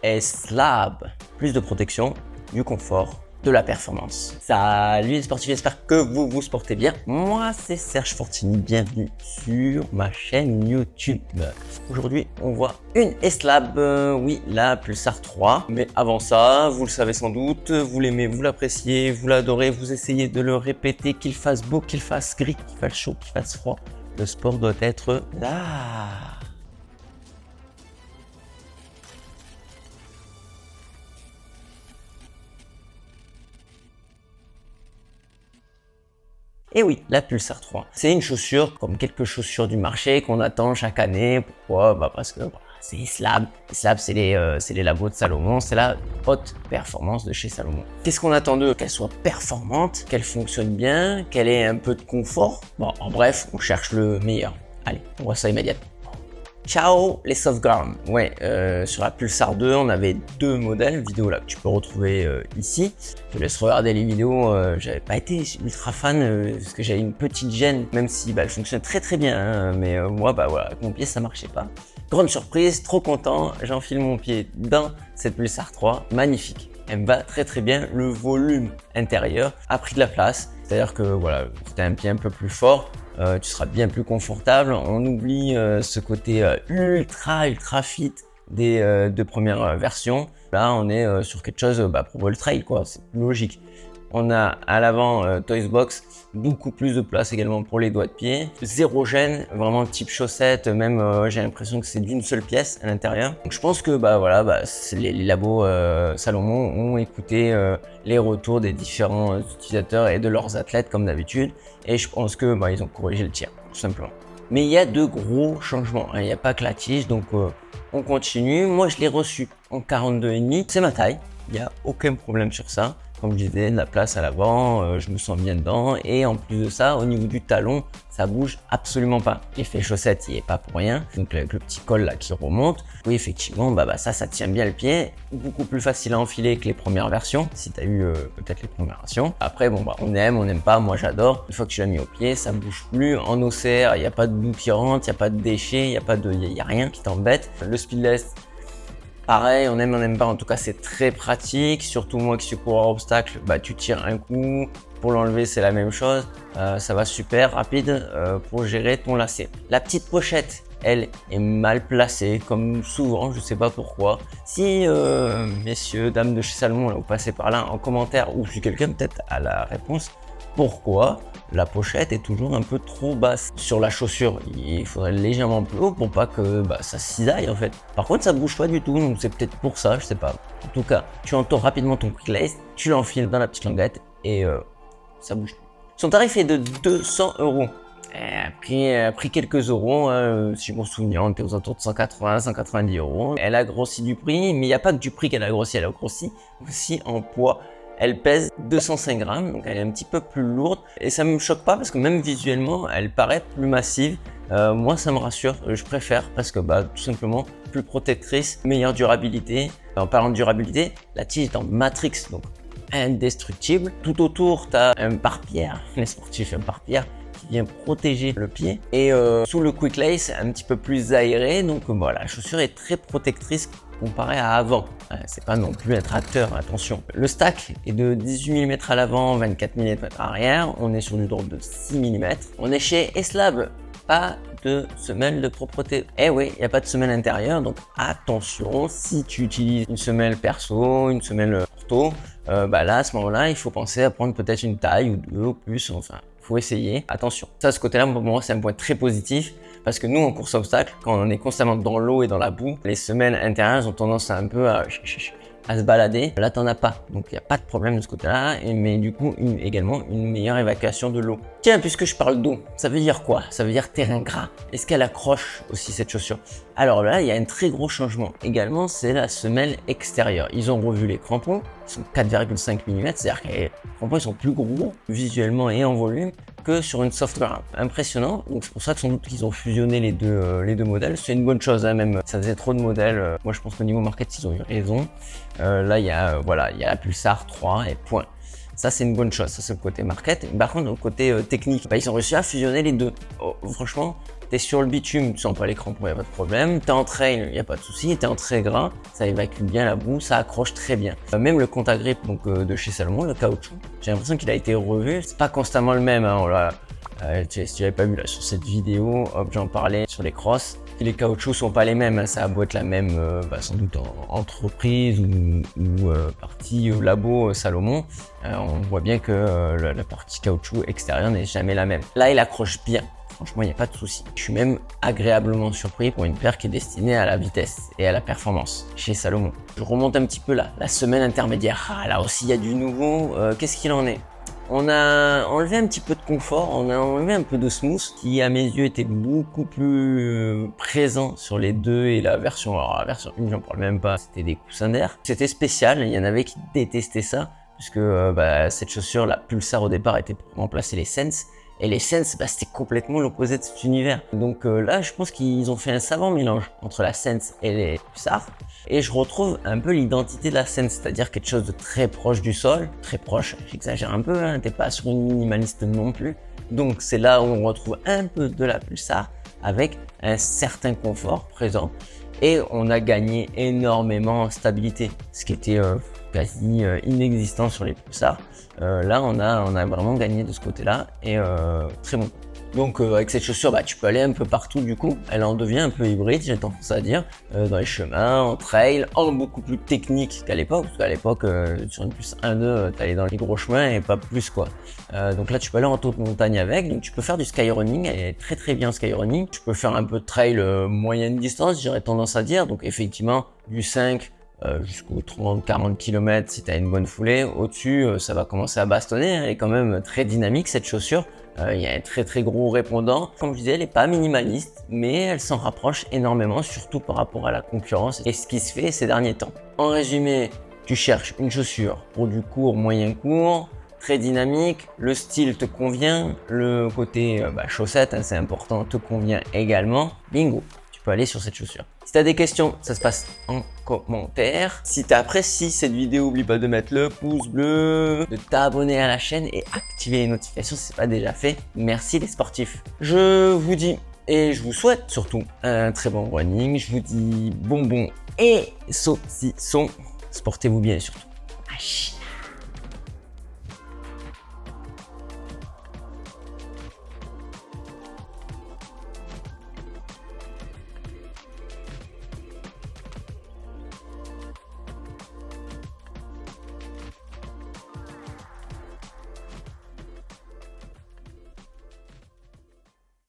S-Lab. Plus de protection, du confort, de la performance. Salut les sportifs, j'espère que vous vous portez bien. Moi, c'est Serge Fortini, bienvenue sur ma chaîne YouTube. Aujourd'hui, on voit une S-Lab, oui, la Pulsar 3. Mais avant ça, vous le savez sans doute, vous l'aimez, vous l'appréciez, vous l'adorez, vous essayez de le répéter, qu'il fasse beau, qu'il fasse gris, qu'il fasse chaud, qu'il fasse froid. Le sport doit être là. Et oui, la Pulsar 3, c'est une chaussure comme quelques chaussures du marché qu'on attend chaque année. Pourquoi? Parce que voilà, c'est S-Lab. S-Lab, c'est les labos de Salomon, c'est la haute performance de chez Salomon. Qu'est-ce qu'on attend d'eux? Qu'elle soit performante, qu'elle fonctionne bien, qu'elle ait un peu de confort. Bon, en bref, on cherche le meilleur. Allez, on voit ça immédiatement. Ciao les softguards. Ouais, sur la Pulsar 2, on avait deux modèles vidéo là que tu peux retrouver ici. Je te laisse regarder les vidéos. J'avais pas été ultra fan parce que j'avais une petite gêne, même si elle fonctionne très bien. Hein, mais moi, voilà, avec mon pied, ça marchait pas. Grande surprise, trop content. J'enfile mon pied dans cette Pulsar 3, magnifique. Elle me va très bien. Le volume intérieur a pris de la place. C'est-à-dire que voilà, si tu as un pied un peu plus fort, tu seras bien plus confortable. On oublie ce côté ultra fit des deux premières versions. Là, on est sur quelque chose pour le trail, quoi. C'est logique. On a à l'avant Toys Box, beaucoup plus de place également pour les doigts de pied. Zéro gêne, vraiment type chaussette, même j'ai l'impression que c'est d'une seule pièce à l'intérieur. Donc je pense que les labos Salomon ont écouté les retours des différents utilisateurs et de leurs athlètes comme d'habitude. Et je pense que ils ont corrigé le tir, tout simplement. Mais il y a de gros changements, hein. Il n'y a pas que la tige, donc on continue. Moi je l'ai reçu en 42,5, c'est ma taille, il n'y a aucun problème sur ça. Comme je disais, de la place à l'avant, je me sens bien dedans. Et en plus de ça, au niveau du talon, ça bouge absolument pas. L'effet chaussette, il est pas pour rien. Donc avec le petit col là qui remonte. Oui, effectivement, ça tient bien le pied. Beaucoup plus facile à enfiler que les premières versions, si tu as eu peut-être les premières versions. Après, on aime, on n'aime pas. Moi, j'adore. Une fois que tu l'as mis au pied, ça bouge plus. En OCR, il n'y a pas de boue qui rentre, il n'y a pas de déchets, il y a rien qui t'embête. Le Speedless, pareil, on aime, on n'aime pas, en tout cas c'est très pratique, surtout moi qui suis coureur obstacle, tu tires un coup, pour l'enlever c'est la même chose, ça va super rapide pour gérer ton lacet. La petite pochette, elle est mal placée, comme souvent, je sais pas pourquoi. Si messieurs, dames de chez Salomon, là, vous passez par là en commentaire, ou si quelqu'un peut-être a la réponse, pourquoi la pochette est toujours un peu trop basse sur la chaussure? Il faudrait légèrement plus haut pour pas que ça cisaille en fait. Par contre, ça bouge pas du tout, donc c'est peut-être pour ça, je sais pas. En tout cas, tu entoures rapidement ton quick lace, tu l'enfiles dans la petite languette et ça bouge. Son tarif est de 200 €. A pris quelques euros, si je me souviens, on était aux alentours de 180, 190 €. Elle a grossi du prix, mais il n'y a pas que du prix qu'elle a grossi, elle a grossi aussi en poids. Elle pèse 205 grammes, donc elle est un petit peu plus lourde et ça me choque pas parce que même visuellement, elle paraît plus massive. Moi, ça me rassure, je préfère parce que tout simplement plus protectrice, meilleure durabilité. En parlant de durabilité, la tige est en matrix, donc indestructible. Tout autour, tu as un pare-pierre, les sportifs, un pare-pierre qui vient protéger le pied et sous le quick lace, un petit peu plus aéré. Donc la chaussure est très protectrice comparé à avant. C'est pas non plus un tracteur, attention. Le stack est de 18 mm à l'avant, 24 mm arrière. On est sur du drop de 6 mm. On est chez S-Lab, pas de semelle de propreté. Eh oui, il n'y a pas de semelle intérieure, donc attention, si tu utilises une semelle perso, une semelle ortho, là à ce moment-là, il faut penser à prendre peut-être une taille ou deux ou plus, enfin, faut essayer. Attention. Ça, ce côté-là, pour moi, c'est un point très positif. Parce que nous, en course obstacle, quand on est constamment dans l'eau et dans la boue, les semelles intérieures ont tendance à un peu à se balader. Là, t'en as pas. Donc, il n'y a pas de problème de ce côté-là. Mais du coup, également, une meilleure évacuation de l'eau. Tiens, puisque je parle d'eau, ça veut dire quoi? Ça veut dire terrain gras. Est-ce qu'elle accroche aussi cette chaussure? Alors là, il y a un très gros changement. Également, c'est la semelle extérieure. Ils ont revu les crampons. Ils sont 4,5 mm. C'est-à-dire que les crampons, ils sont plus gros visuellement et en volume que sur une software. Impressionnant. Donc c'est pour ça que sans doute qu'ils ont fusionné les deux modèles. C'est une bonne chose, hein, même. Ça faisait trop de modèles. Moi, je pense qu'au niveau market, ils ont eu raison. Là, il y a la Pulsar 3 et point. Ça, c'est une bonne chose. Ça, c'est le côté market. Par contre, au côté technique, ils ont réussi à fusionner les deux. Oh, franchement, T'es sur le bitume, tu sens pas les crampons, y a pas de problème. T'es en trail, y a pas de souci. T'es en très gras, ça évacue bien la boue, ça accroche très bien. Même le Contagrip donc de chez Salomon, le caoutchouc, j'ai l'impression qu'il a été revu. C'est pas constamment le même, hein, si tu l'avais pas vu là sur cette vidéo, hop, j'en parlais sur les crosses. Les caoutchoucs sont pas les mêmes, hein, ça a beau être la même, sans doute en entreprise ou partie labo Salomon, on voit bien que la partie caoutchouc extérieure n'est jamais la même. Là, il accroche bien. Franchement, il n'y a pas de souci. Je suis même agréablement surpris pour une paire qui est destinée à la vitesse et à la performance chez Salomon. Je remonte un petit peu là, la semaine intermédiaire. Ah, là aussi, il y a du nouveau. Qu'est-ce qu'il en est? On a enlevé un petit peu de confort, on a enlevé un peu de smooth qui à mes yeux était beaucoup plus présent sur les deux et la version 1 j'en parle même pas, c'était des coussins d'air. C'était spécial, il y en avait qui détestaient ça puisque cette chaussure, la Pulsar au départ était pour remplacer les Sense. Et les Sense, c'était complètement l'opposé de cet univers. Donc là, je pense qu'ils ont fait un savant mélange entre la Sense et les Pulsar. Et je retrouve un peu l'identité de la Sense, c'est-à-dire quelque chose de très proche du sol. Très proche, j'exagère un peu, hein, t'es pas sur une minimaliste non plus. Donc c'est là où on retrouve un peu de la Pulsar avec un certain confort présent. Et on a gagné énormément en stabilité, ce qui était quasi inexistant sur les Pulsar. Là, on a vraiment gagné de ce côté-là et très bon. Donc avec cette chaussure, tu peux aller un peu partout du coup. Elle en devient un peu hybride, j'ai tendance à dire, dans les chemins, en trail, en beaucoup plus technique qu'à l'époque. Parce qu'à l'époque, sur une Pulsar 1.2, t'allais dans les gros chemins et pas plus quoi. Donc là, tu peux aller en haute montagne avec. Donc tu peux faire du skyrunning, elle est très très bien en skyrunning. Tu peux faire un peu de trail moyenne distance, j'aurais tendance à dire. Donc effectivement, du 5 jusqu'aux 30-40 km si tu as une bonne foulée. Au-dessus, ça va commencer à bastonner. Elle est quand même très dynamique cette chaussure. Il y a un très très gros répondant. Comme je disais, elle n'est pas minimaliste, mais elle s'en rapproche énormément, surtout par rapport à la concurrence et ce qui se fait ces derniers temps. En résumé, tu cherches une chaussure pour du court, moyen court, très dynamique, le style te convient, le côté chaussette, hein, c'est important, te convient également. Bingo! Tu peux aller sur cette chaussure. Si tu as des questions, ça se passe en commentaire. Si tu apprécies cette vidéo, n'oublie pas de mettre le pouce bleu, de t'abonner à la chaîne et activer les notifications si ce n'est pas déjà fait. Merci les sportifs. Je vous dis et je vous souhaite surtout un très bon running. Je vous dis bonbons et saucissons. Sportez-vous bien surtout.